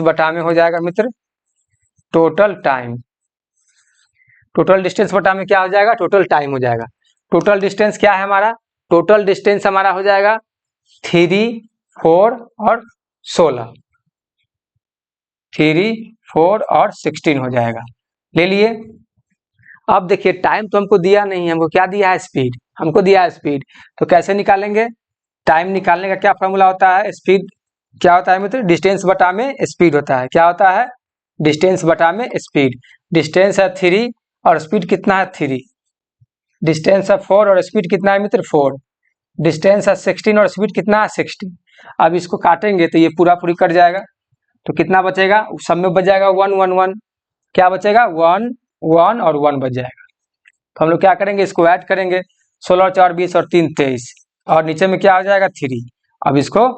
बटा में हो जाएगा मित्र टोटल टाइम। टोटल डिस्टेंस बटा में क्या हो जाएगा, टोटल टाइम हो जाएगा। टोटल डिस्टेंस क्या है हमारा, टोटल डिस्टेंस हमारा हो जाएगा 3, 4 और 16, 3, 4 और 16 हो जाएगा, ले लिए। अब देखिए टाइम तो हमको दिया नहीं है, हमको क्या दिया है, स्पीड, हमको दिया है स्पीड। तो कैसे निकालेंगे, टाइम निकालने का क्या फॉर्मूला होता है, स्पीड क्या होता है मित्र, डिस्टेंस बटा में स्पीड होता है। क्या होता है, डिस्टेंस बटा में स्पीड। डिस्टेंस है 3 और स्पीड कितना है 3, डिस्टेंस है 4 और स्पीड कितना है मित्र 4, डिस्टेंस है 16 और स्पीड कितना है 16। अब इसको काटेंगे तो ये पूरा पूरी कट जाएगा, तो कितना बचेगा, सब में बच जाएगा 1 1 1, क्या बचेगा 1 1 और 1 बच जाएगा। तो हम लोग क्या करेंगे, इसको ऐड करेंगे, 16 और 4 20 और 3 23, और नीचे में क्या हो जाएगा 3। अब इसको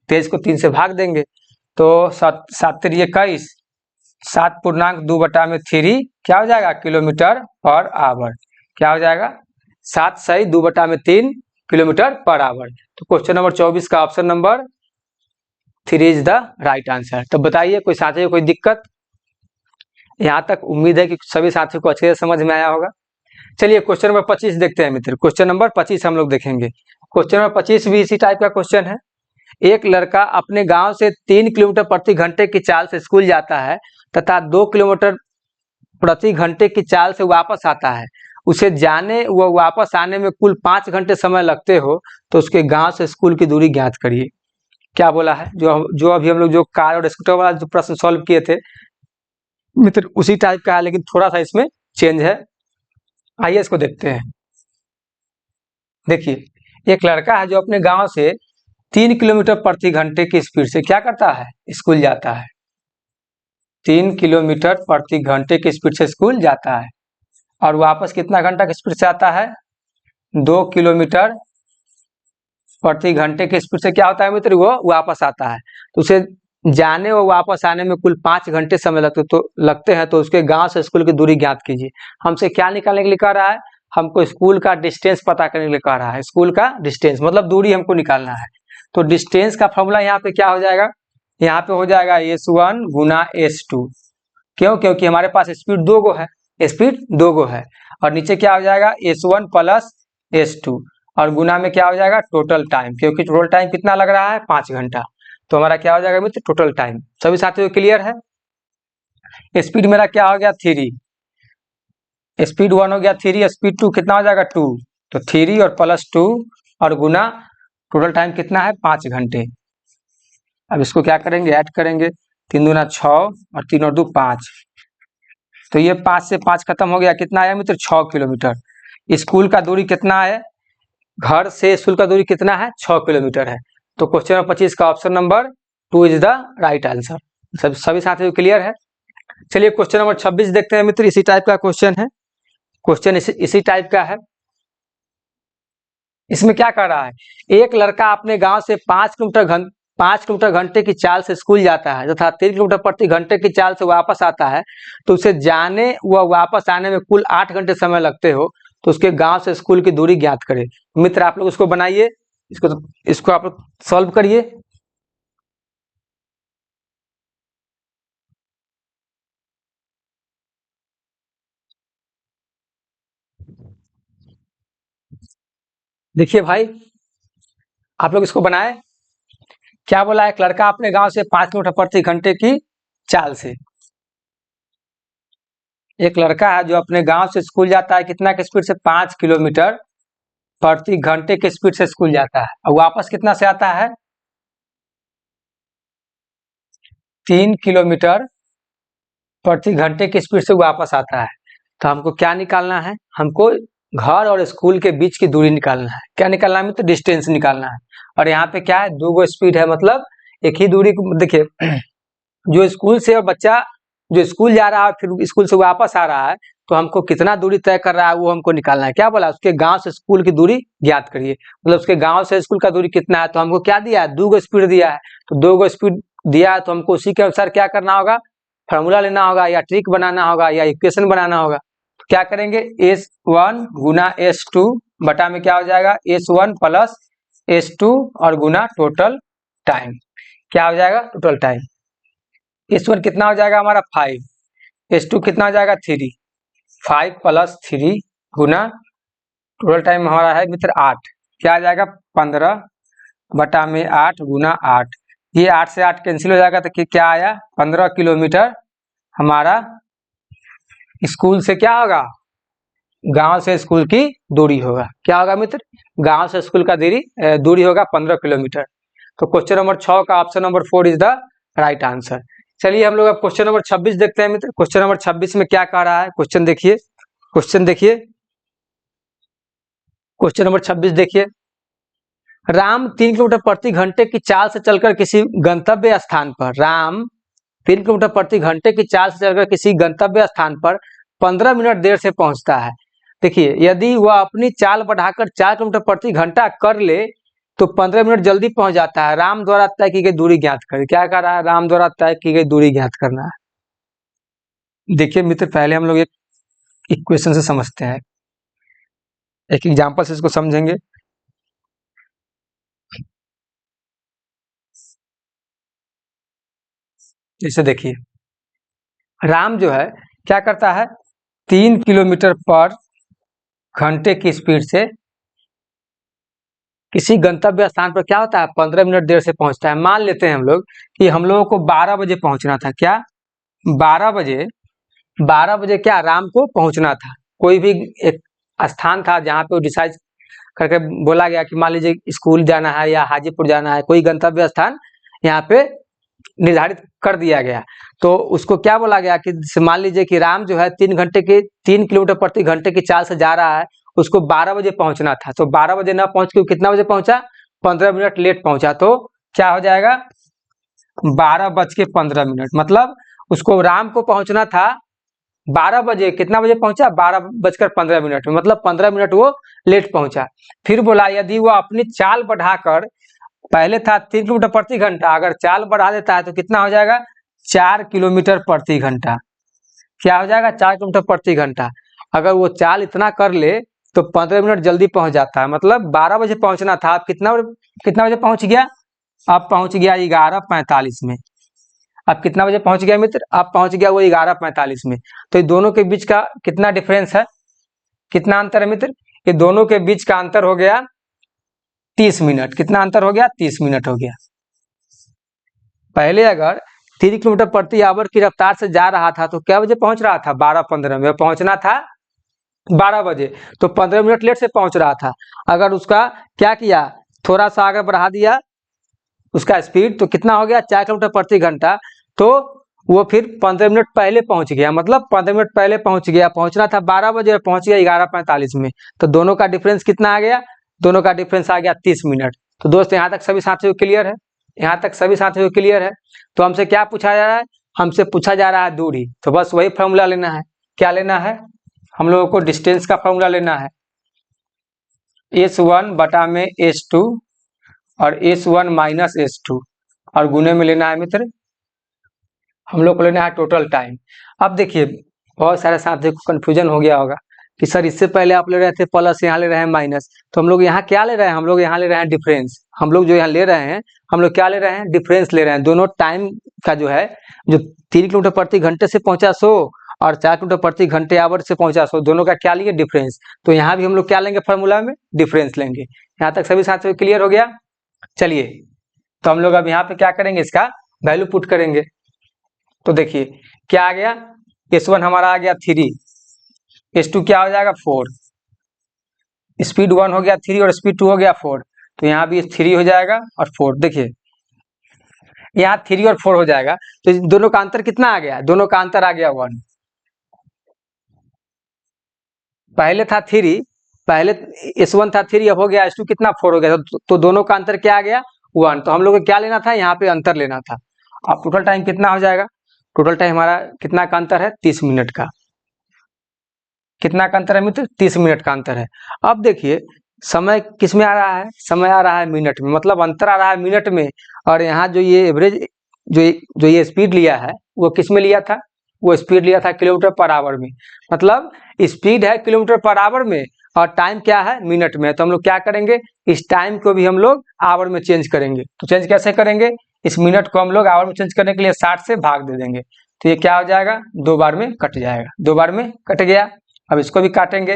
23 को 3 से भाग देंगे, तो 7 7 3 21, 7.2 बटा में 3 क्या हो जाएगा, किलोमीटर पर आवर। क्या हो जाएगा, 7 सही 2 बटा में 3 किलोमीटर पर आवर। तो क्वेश्चन नंबर 24 का option number 3 is the right answer. तो बताइए कोई साथी को कोई दिक्कत, यहाँ तक उम्मीद है कि सभी साथियों को अच्छे से समझ में आया होगा। चलिए क्वेश्चन नंबर 25 देखते हैं मित्र। क्वेश्चन नंबर 25 हम लोग देखेंगे। क्वेश्चन नंबर 25 भी इसी टाइप का क्वेश्चन है। एक लड़का अपने गांव से 3 किलोमीटर प्रति घंटे की चाल से स्कूल जाता है तथा 2 किलोमीटर प्रति घंटे की चाल से वापस आता है। उसे जाने व वापस आने में कुल 5 घंटे समय लगते हो, तो उसके गांव से स्कूल की दूरी ज्ञात करिए। क्या बोला है, जो अभी हम लोग जो कार और स्कूटर वाला जो प्रश्न सॉल्व किए थे, मित्र उसी टाइप का है, लेकिन थोड़ा सा इसमें चेंज है। आइए इसको देखते हैं। देखिए, एक लड़का है जो अपने गांव से 3 किलोमीटर प्रति घंटे की स्पीड से क्या करता है, स्कूल जाता है। 3 किलोमीटर प्रति घंटे की स्पीड से स्कूल जाता है और वापस कितना घंटा की स्पीड से आता है, 2 किलोमीटर प्रति घंटे की स्पीड से क्या होता है मित्र, वो वापस आता है। तो उसे जाने और वापस आने में कुल 5 घंटे समय लगते हैं। तो उसके गांव से स्कूल की दूरी ज्ञात कीजिए। हमसे क्या निकालने के लिए कह रहा है, हमको स्कूल का डिस्टेंस पता करने के लिए कह रहा है। स्कूल का डिस्टेंस मतलब दूरी हमको निकालना है। तो डिस्टेंस का फॉर्मूला यहाँ पे क्या हो जाएगा, यहाँ पे हो जाएगा S1 गुना S2। क्यों, क्योंकि हमारे पास स्पीड दो गो है, स्पीड दो गो है। और नीचे क्या हो जाएगा, S1 प्लस S2 और गुना में क्या हो जाएगा, टोटल टाइम, क्योंकि टोटल टाइम कितना लग रहा है, 5 घंटा। तो हमारा क्या हो जाएगा मित्र, टोटल टाइम। सभी साथियों क्लियर है। स्पीड मेरा क्या हो गया 3, स्पीड 1 हो गया 3, स्पीड 2 कितना हो जाएगा 2। तो 3 और प्लस 2 और गुना टोटल टाइम कितना है, 5 घंटे। अब इसको क्या करेंगे, ऐड करेंगे। 3 दूना 6 और 3 और 2 5। तो ये 5 से 5 खत्म हो गया, कितना आया मित्र, 6 किलोमीटर। स्कूल का दूरी कितना है, घर से स्कूल का दूरी कितना है, 6 किलोमीटर है। तो क्वेश्चन नंबर 25 का option number 2 is the right answer. सभी साथियों क्लियर है। चलिए क्वेश्चन नंबर 26 देखते हैं मित्र। इसी टाइप का क्वेश्चन है, क्वेश्चन इसी टाइप का है। इसमें क्या कर रहा है, एक लड़का अपने गांव से 5 किलोमीटर घंटे की चाल से स्कूल जाता है तथा 3 किलोमीटर प्रति घंटे की चाल से वापस आता है। तो उसे जाने व वापस आने में कुल 8 घंटे समय लगते हो। तो उसके गांव से स्कूल की दूरी ज्ञात करें। मित्र आप लोग उसको बनाइए, इसको आप लोग सॉल्व करिए। देखिए भाई, आप लोग इसको बनाए। क्या बोला, एक लड़का अपने गांव से 5 किलोमीटर प्रति घंटे की चाल से, एक लड़का है जो अपने गांव से स्कूल जाता है कितना की स्पीड से, 5 किलोमीटर प्रति घंटे की स्पीड से स्कूल जाता है और वापस कितना से आता है, 3 किलोमीटर प्रति घंटे की स्पीड से वापस आता है। तो हमको क्या निकालना है, हमको घर और स्कूल के बीच की दूरी निकालना है। क्या निकालना है, तो डिस्टेंस निकालना है। और यहाँ पे क्या है, दो गो स्पीड है, मतलब एक ही दूरी को देखिए। जो स्कूल से और बच्चा जो स्कूल जा रहा है फिर स्कूल से वापस आ रहा है, तो हमको कितना दूरी तय कर रहा है वो हमको निकालना है। क्या बोला, उसके गांव से स्कूल की दूरी ज्ञात करिए। मतलब उसके गांव से स्कूल का दूरी कितना है, तो हमको क्या दिया है, 2 गो स्पीड दिया है। तो 2 गो स्पीड दिया है, तो हमको उसी के अनुसार क्या करना होगा, फॉर्मूला लेना होगा या ट्रिक बनाना होगा या इक्वेशन बनाना होगा। तो क्या करेंगे, S1 गुना S2 बटा में क्या हो जाएगा, S1 प्लस S2 और गुना टोटल टाइम। क्या हो जाएगा, टोटल टाइम। S1 कितना हो जाएगा हमारा 5, S2 कितना हो जाएगा 3, 5 प्लस 3 गुना टोटल टाइम हमारा है मित्र 8। क्या आ जाएगा, 15 बटा में 8 गुना 8। ये 8 से 8 कैंसिल हो जाएगा, तो क्या आया, 15 किलोमीटर हमारा स्कूल से क्या होगा, गांव से स्कूल की दूरी होगा। क्या होगा मित्र, गांव से स्कूल का दूरी होगा 15 किलोमीटर। तो क्वेश्चन नंबर 6 का option number 4 is the right answer. चलिए हम लोग अब क्वेश्चन नंबर 26 देखते हैं मित्र। क्वेश्चन नंबर 26 में क्या कह रहा है, क्वेश्चन देखिए, क्वेश्चन देखिए, क्वेश्चन नंबर 26 देखिए। राम 3 किलोमीटर प्रति घंटे की चाल से चलकर किसी गंतव्य स्थान पर, राम 3 किलोमीटर प्रति घंटे की चाल से चलकर किसी गंतव्य स्थान पर 15 मिनट देर से पहुंचता है। देखिए, यदि वह अपनी चाल बढ़ाकर 4 किलोमीटर प्रति घंटा कर ले तो 15 मिनट जल्दी पहुंच जाता है। राम द्वारा तय की गई दूरी ज्ञात करें। क्या कर रहा है, राम द्वारा तय की गई दूरी ज्ञात करना है। देखिए मित्र, पहले हम लोग एक इक्वेशन से समझते हैं, एक एग्जांपल से इसको समझेंगे। जैसे देखिए, राम जो है क्या करता है, 3 किलोमीटर पर घंटे की स्पीड से किसी गंतव्य स्थान पर क्या होता है, 15 मिनट देर से पहुंचता है। मान लेते हैं हम लोग कि हम लोगों को 12 बजे पहुंचना था। क्या, 12 बजे, 12 बजे क्या राम को पहुंचना था। कोई भी एक स्थान था जहाँ पे डिसाइड करके बोला गया कि मान लीजिए स्कूल जाना है या हाजीपुर जाना है, कोई गंतव्य स्थान यहाँ पे निर्धारित कर दिया गया। तो उसको क्या बोला गया कि मान लीजिए कि राम जो है 3 किलोमीटर प्रति घंटे की चाल से जा रहा है, उसको 12 बजे पहुंचना था। तो 12 बजे ना पहुंच के कितना बजे पहुंचा, 15 मिनट लेट पहुंचा। तो क्या हो जाएगा, 12:15। मतलब उसको राम को पहुंचना था 12 बजे, कितना बजे पहुंचा, 12:15 में, मतलब 15 मिनट वो लेट पहुंचा। फिर बोला यदि वो अपनी चाल बढ़ाकर, पहले था 3 किलोमीटर प्रति घंटा, अगर चाल बढ़ा देता है तो कितना हो जाएगा, 4 किलोमीटर प्रति घंटा। क्या हो जाएगा, 4 किलोमीटर प्रति घंटा। अगर वो चाल इतना कर ले तो 15 मिनट जल्दी पहुंच जाता है। मतलब 12 बजे पहुंचना था, आप कितना बजे पहुंच गया, आप पहुंच गया 11:45 में। अब कितना बजे पहुंच गया मित्र, आप पहुंच गया वो 11:45 में। तो ये दोनों के बीच का कितना डिफरेंस है, कितना अंतर है मित्र, ये दोनों के बीच का अंतर हो गया 30 मिनट। कितना अंतर हो गया, 30 मिनट हो गया। पहले अगर 3 किलोमीटर प्रति आवर की रफ्तार से जा रहा था तो क्या बजे पहुंच रहा था, 12:15 में। पहुंचना था 12 बजे, तो 15 मिनट लेट से पहुंच रहा था। अगर उसका क्या किया, थोड़ा सा आगे बढ़ा दिया उसका स्पीड, तो कितना हो गया, 4 किलोमीटर प्रति घंटा। तो वो फिर 15 मिनट पहले पहुंच गया, मतलब 15 मिनट पहले पहुंच गया। पहुंचना था 12 बजे और पहुंच गया 11:45 में। तो दोनों का डिफरेंस कितना आ गया, दोनों का डिफरेंस आ गया 30 मिनट। तो दोस्त यहाँ तक सभी साथियों को क्लियर है, यहाँ तक सभी साथियों को क्लियर है। तो हमसे क्या पूछा जा रहा है, हमसे पूछा जा रहा है दूरी। तो बस वही फॉर्मूला लेना है, क्या लेना है, हम लोगों को डिस्टेंस का फॉर्मूला लेना है। S1 बटा में S2 और S1 माइनस S2 और गुने में लेना है मित्र, हम लोग को लेना है टोटल टाइम। अब देखिए बहुत सारे साथियों को कंफ्यूजन हो गया होगा कि सर इससे पहले आप ले रहे थे प्लस, यहाँ ले रहे हैं माइनस। तो हम लोग यहाँ क्या ले रहे हैं, हम लोग यहाँ ले रहे हैं डिफरेंस। हम लोग जो यहाँ ले रहे हैं, हम लोग क्या ले रहे हैं, डिफरेंस ले रहे हैं। दोनों टाइम का जो है, जो 3 किलोमीटर प्रति घंटे से पहुंचा 100 और 4 किलोमीटर प्रति घंटे आवर से पहुंचा 100, दोनों का क्या लिए, डिफरेंस। तो यहाँ भी हम लोग क्या लेंगे, फॉर्मूला में डिफरेंस लेंगे। यहाँ तक सभी साथियों को क्लियर हो गया। चलिए तो हम लोग अब यहाँ पे क्या करेंगे, इसका वैल्यू पुट करेंगे। तो देखिए क्या आ गया, S1 हमारा आ गया 3, S2 क्या हो जाएगा 4, स्पीड 1 हो गया 3 और स्पीड 2 हो गया 4। तो यहाँ भी 3 हो जाएगा और 4। देखिए यहाँ 3 और 4 हो जाएगा। तो दोनों का अंतर कितना आ गया, दोनों का अंतर आ गया 1। पहले था 3, पहले S1 था 3, अब हो गया S2 कितना 4 हो गया। तो दोनों का अंतर क्या आ गया, 1। तो हम लोग को क्या लेना था, यहाँ पे अंतर लेना था। अब टोटल टाइम कितना हो जाएगा, टोटल टाइम हमारा कितना का अंतर है, 30 मिनट का। कितना का अंतर है मित्र, 30 मिनट का अंतर है। अब देखिए समय किस में आ रहा है, समय आ रहा है मिनट में, मतलब अंतर आ रहा है मिनट में। और यहाँ जो ये एवरेज जो ये स्पीड लिया है वो किस में लिया था, वो स्पीड लिया था किलोमीटर पर आवर में। मतलब स्पीड है किलोमीटर पर आवर में और टाइम क्या है, मिनट में। तो हम लोग क्या करेंगे, इस टाइम को भी हम लोग आवर में चेंज करेंगे। तो चेंज कैसे करेंगे, इस मिनट को हम लोग आवर में चेंज करने के लिए 60 से भाग दे देंगे। तो ये क्या हो जाएगा, 2 बार में कट जाएगा, 2 बार में कट गया। अब इसको भी काटेंगे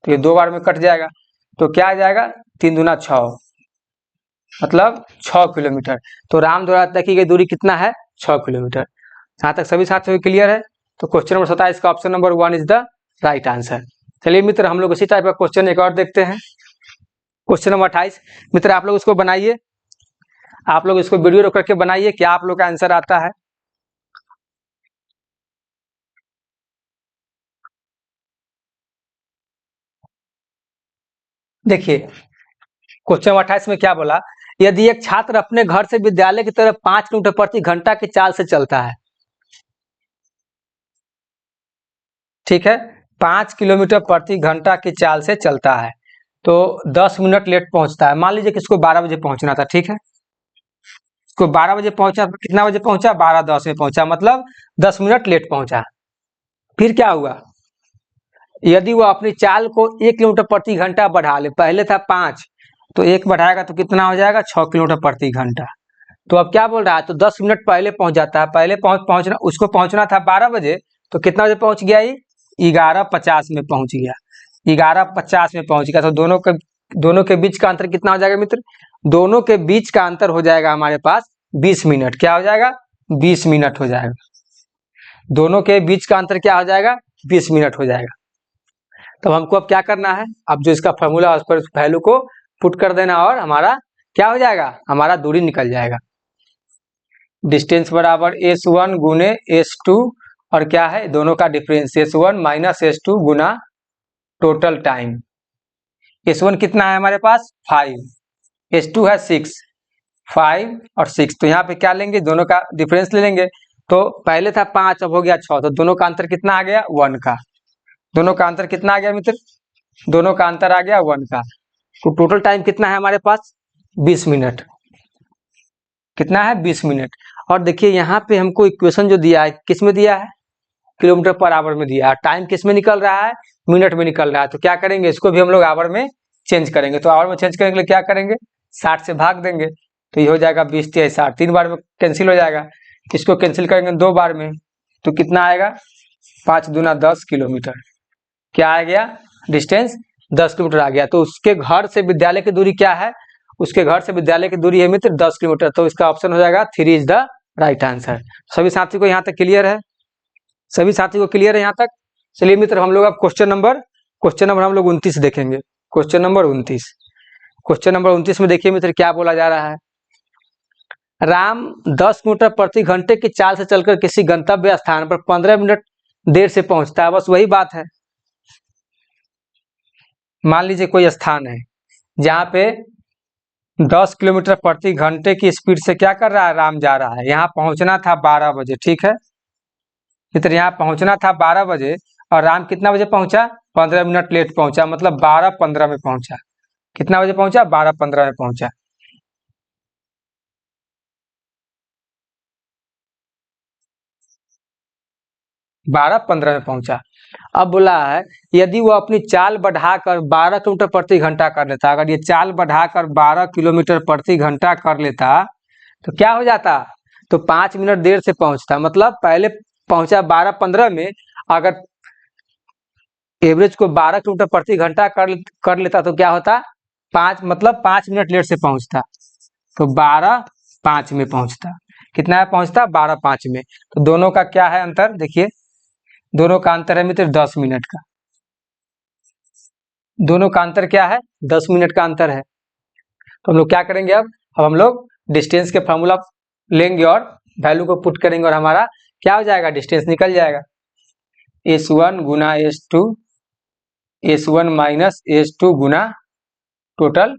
तो ये 2 बार में कट जाएगा। तो क्या आ जाएगा, 3 दूना 6, मतलब 6 किलोमीटर। तो राम द्वारा तय की गई दूरी कितना है, 6 किलोमीटर। यहाँ तक सभी साथियों को क्लियर है। तो क्वेश्चन नंबर 27 का option number 1 is the right answer. चलिए मित्र हम लोग इसी टाइप का क्वेश्चन एक और देखते हैं। क्वेश्चन नंबर 28 मित्र आप लोग इसको बनाइए, आप लोग इसको वीडियो रोक करके बनाइए, क्या आप लोग का आंसर आता है। देखिए क्वेश्चन 28 में क्या बोला, यदि एक छात्र अपने घर से विद्यालय की तरफ 5 किलोमीटर प्रति घंटा की चाल से चलता है, ठीक है, 5 किलोमीटर प्रति घंटा की चाल से चलता है, तो 10 मिनट लेट पहुंचता है। मान लीजिए कि इसको 12 बजे पहुंचना था, ठीक है, इसको 12 बजे पहुंचा, कितना बजे पहुंचा, 12:10 में पहुंचा, मतलब 10 मिनट लेट पहुंचा। फिर क्या हुआ, यदि वो अपनी चाल को 1 किलोमीटर प्रति घंटा बढ़ा ले, पहले था 5, तो 1 बढ़ाएगा तो कितना हो जाएगा, 6 किलोमीटर प्रति घंटा। तो अब क्या बोल रहा है, तो 10 मिनट पहले पहुंच जाता है। पहले पहुंचना, उसको पहुंचना था 12 बजे, तो कितना बजे पहुंच गया, ये 11:50 में पहुंच गया, 11:50 में पहुंच गया। तो दोनों के बीच का अंतर कितना हो जाएगा मित्र, दोनों के बीच का अंतर हो जाएगा हमारे पास 20 मिनट। क्या हो जाएगा, 20 मिनट हो जाएगा। दोनों के बीच का अंतर क्या हो जाएगा, 20 मिनट हो जाएगा। तो हमको अब क्या करना है, अब जो इसका फॉर्मूला उस पर वैल्यू को पुट कर देना और हमारा क्या हो जाएगा, हमारा दूरी निकल जाएगा। डिस्टेंस बराबर S1 गुने S2 और क्या है दोनों का डिफरेंस S1 माइनस S2 गुना टोटल टाइम। S1 कितना है हमारे पास 5, S2 है 6, 5 और 6, तो यहाँ पे क्या लेंगे दोनों का डिफरेंस ले लेंगे। तो पहले था 5 अब हो गया 6, तो दोनों का अंतर कितना आ गया 1 का। दोनों का अंतर कितना आ गया मित्र, दोनों का अंतर आ गया 1 का। तो टोटल टाइम कितना है हमारे पास 20 मिनट। कितना है 20 मिनट। और देखिए यहाँ पे हमको इक्वेशन जो दिया है किस में दिया है, किलोमीटर पर आवर में दिया है। टाइम किस में निकल रहा है, मिनट में निकल रहा है। तो क्या करेंगे इसको भी हम लोग आवर में चेंज करेंगे। तो आवर में चेंज करने के लिए क्या करेंगे 60 से भाग देंगे, तो ये हो जाएगा 20 × 60, 3 बार में कैंसिल हो जाएगा। इसको कैंसिल करेंगे 2 बार में, तो कितना आएगा 5 दूना 10 किलोमीटर। क्या आ गया डिस्टेंस 10 किलोमीटर आ गया। तो उसके घर से विद्यालय की दूरी क्या है, उसके घर से विद्यालय की दूरी है मित्र 10 किलोमीटर। तो इसका ऑप्शन हो जाएगा 3 इज द राइट आंसर। सभी साथी को यहाँ तक क्लियर है, सभी साथी को क्लियर है यहाँ तक। चलिए मित्र हम लोग अब क्वेश्चन नंबर हम लोग 29 देखेंगे। क्वेश्चन नंबर 29 में देखिए मित्र क्या बोला जा रहा है। राम 10 किलोमीटर प्रति घंटे की चाल से चलकर किसी गंतव्य स्थान पर 15 मिनट देर से पहुंचता है। बस वही बात है। मान लीजिए कोई स्थान है जहाँ पे 10 किलोमीटर प्रति घंटे की स्पीड से क्या कर रहा है राम जा रहा है। यहाँ पहुंचना था 12 बजे, ठीक है मित्र, यहाँ पहुंचना था 12 बजे और राम कितना बजे पहुंचा 15 मिनट लेट पहुंचा, मतलब 12:15 में पहुंचा। कितना बजे पहुंचा 12:15 में पहुंचा। बारह पंद्रह में पहुंचा। अब बोला है यदि वो अपनी चाल बढ़ाकर 12 किलोमीटर प्रति घंटा कर लेता, अगर ये चाल बढ़ाकर 12 किलोमीटर प्रति घंटा कर लेता तो क्या हो जाता, तो 5 मिनट देर से पहुंचता। मतलब पहले पहुंचा 12:15 में, अगर एवरेज को 12 किलोमीटर प्रति घंटा कर लेता तो क्या होता 5 मिनट लेट से पहुंचता, तो 12:05 में पहुंचता। कितना है पहुंचता 12:05 में। तो दोनों का क्या है अंतर, देखिए दोनों का अंतर है मित्र 10 मिनट का। दोनों का अंतर क्या है 10 मिनट का अंतर है। तो हम लोग क्या करेंगे अब हम लोग डिस्टेंस के फॉर्मूला लेंगे और वैल्यू को पुट करेंगे और हमारा क्या हो जाएगा डिस्टेंस निकल जाएगा S1 गुना S2, S1 माइनस S2 गुना टोटल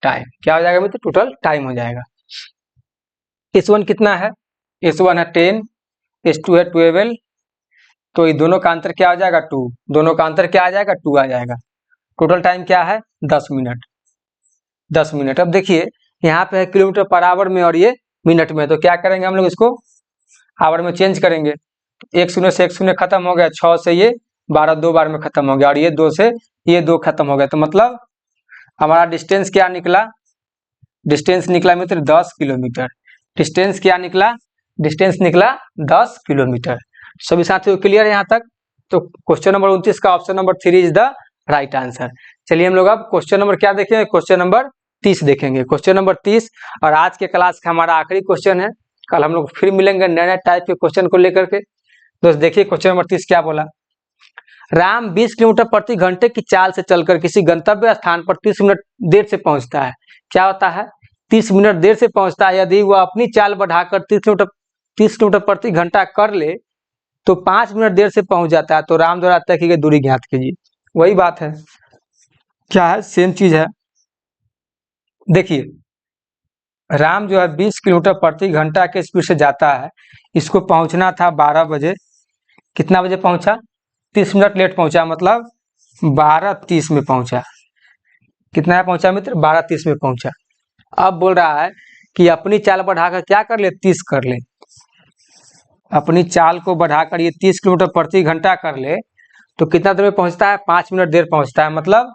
टाइम। क्या हो जाएगा मित्र टोटल टाइम हो जाएगा। S1 कितना है, S1 है 10, S2 है 12, तो ये दोनों का अंतर क्या हो जाएगा 2, दोनों का अंतर क्या आ जाएगा 2 आ जाएगा। टोटल टाइम क्या है 10 मिनट। 10 मिनट। अब देखिए यहाँ पे है किलोमीटर पर आवर में और ये मिनट में, तो क्या करेंगे हम लोग इसको आवर में चेंज करेंगे। 1 शून्य से 1 शून्य खत्म हो गया, 6 से ये 12 2 बार में खत्म हो गया और ये 2 से ये 2 खत्म हो गया। तो मतलब हमारा डिस्टेंस क्या निकला, डिस्टेंस निकला मित्र 10 किलोमीटर। डिस्टेंस क्या निकला, डिस्टेंस निकला 10 किलोमीटर। सभी साथियों को क्लियर है यहाँ तक। तो क्वेश्चन नंबर 29 का option number 3 is the right answer. चलिए हम लोग अब क्वेश्चन नंबर क्या देखेंगे, क्वेश्चन नंबर 30 देखेंगे। क्वेश्चन नंबर 30 और आज के क्लास का हमारा आखिरी क्वेश्चन है। कल हम लोग फिर मिलेंगे नए नए टाइप के क्वेश्चन को लेकर के। दोस्त देखिए क्वेश्चन नंबर 30 क्या बोला। राम 20 किलोमीटर प्रति घंटे की चाल से चलकर किसी गंतव्य स्थान पर 30 मिनट देर से पहुंचता है। क्या होता है 30 मिनट देर से पहुंचता है। यदि वह अपनी चाल बढ़ाकर 30 किलोमीटर प्रति घंटा कर ले तो 5 मिनट देर से पहुंच जाता है। तो राम द्वारा तय की गई दूरी ज्ञात कीजिए। वही बात है, क्या है सेम चीज है। देखिए राम जो है 20 किलोमीटर प्रति घंटा के स्पीड से जाता है, इसको पहुंचना था 12 बजे, कितना बजे पहुंचा 30 मिनट लेट पहुंचा, मतलब 12:30 में पहुंचा। कितना पहुंचा मित्र 12:30 में पहुंचा। अब बोल रहा है कि अपनी चाल बढ़ाकर क्या कर ले 30 कर ले, अपनी चाल को बढ़ाकर ये 30 किलोमीटर प्रति घंटा कर ले तो कितना देर में पहुंचता है 5 मिनट देर पहुंचता है, मतलब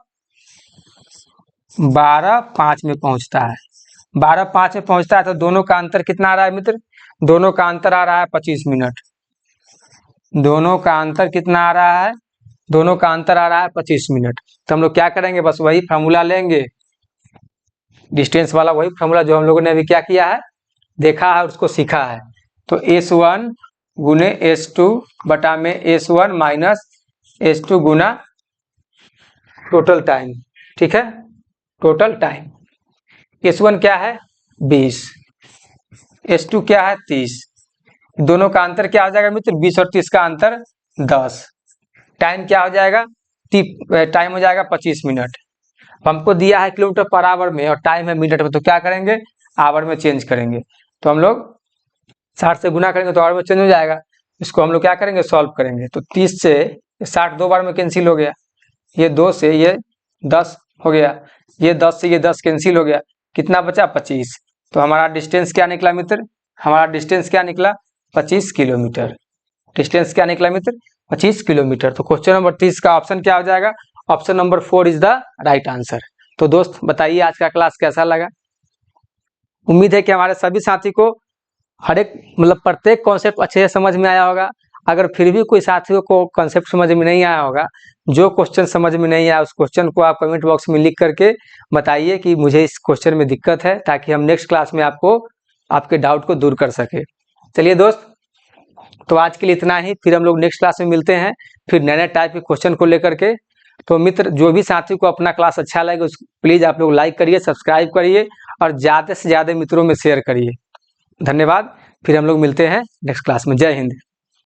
12:05 में पहुंचता है। 12:05 में पहुंचता है तो दोनों का अंतर कितना आ रहा है मित्र, दोनों का अंतर आ रहा है 25 मिनट। दोनों का अंतर कितना आ रहा है, दोनों का अंतर आ रहा है 25 मिनट। तो हम लोग क्या करेंगे बस वही फार्मूला लेंगे, डिस्टेंस वाला वही फार्मूला जो हम लोगों ने अभी क्या किया है देखा है उसको सीखा है। तो S1 गुने S2 बटा में S1 माइनस S2 गुना टोटल टाइम, ठीक है टोटल टाइम। S1 क्या है 20, H2 क्या है 30, दोनों का अंतर क्या हो जाएगा मित्र 20 और 30 का अंतर 10। टाइम क्या हो जाएगा, टाइम हो जाएगा 25 मिनट। हमको दिया है किलोमीटर पर आवर में और टाइम है मिनट में, तो क्या करेंगे आवर में चेंज करेंगे। तो हम लोग 60 से गुना करेंगे तो आवर में चेंज हो जाएगा। इसको हम लोग क्या करेंगे सॉल्व करेंगे। तो 30 से 60 दो बार में कैंसिल हो गया, ये 2 से ये 10 हो गया, ये 10 से ये 10 कैंसिल हो गया, कितना बचा 25। तो हमारा डिस्टेंस क्या निकला मित्र, हमारा डिस्टेंस क्या निकला 25 किलोमीटर। डिस्टेंस क्या निकला मित्र 25 किलोमीटर। तो क्वेश्चन नंबर 30 का ऑप्शन क्या हो जाएगा, option number 4 is the right answer. तो दोस्त बताइए आज का क्लास कैसा लगा। उम्मीद है कि हमारे सभी साथी को हर एक मतलब प्रत्येक कॉन्सेप्ट अच्छे से समझ में आया होगा। अगर फिर भी कोई साथियों को कॉन्सेप्ट समझ में नहीं आया होगा, जो क्वेश्चन समझ में नहीं आया उस क्वेश्चन को आप कमेंट बॉक्स में लिख करके बताइए कि मुझे इस क्वेश्चन में दिक्कत है, ताकि हम नेक्स्ट क्लास में आपको आपके डाउट को दूर कर सके। चलिए दोस्त, तो आज के लिए इतना ही, फिर हम लोग नेक्स्ट क्लास में मिलते हैं फिर नए नए टाइप के क्वेश्चन को लेकर के। तो मित्र जो भी साथी को अपना क्लास अच्छा लगे उस प्लीज आप लोग लाइक करिए, सब्सक्राइब करिए और ज़्यादा से ज़्यादा मित्रों में शेयर करिए। धन्यवाद, फिर हम लोग मिलते हैं नेक्स्ट क्लास में। जय हिंद।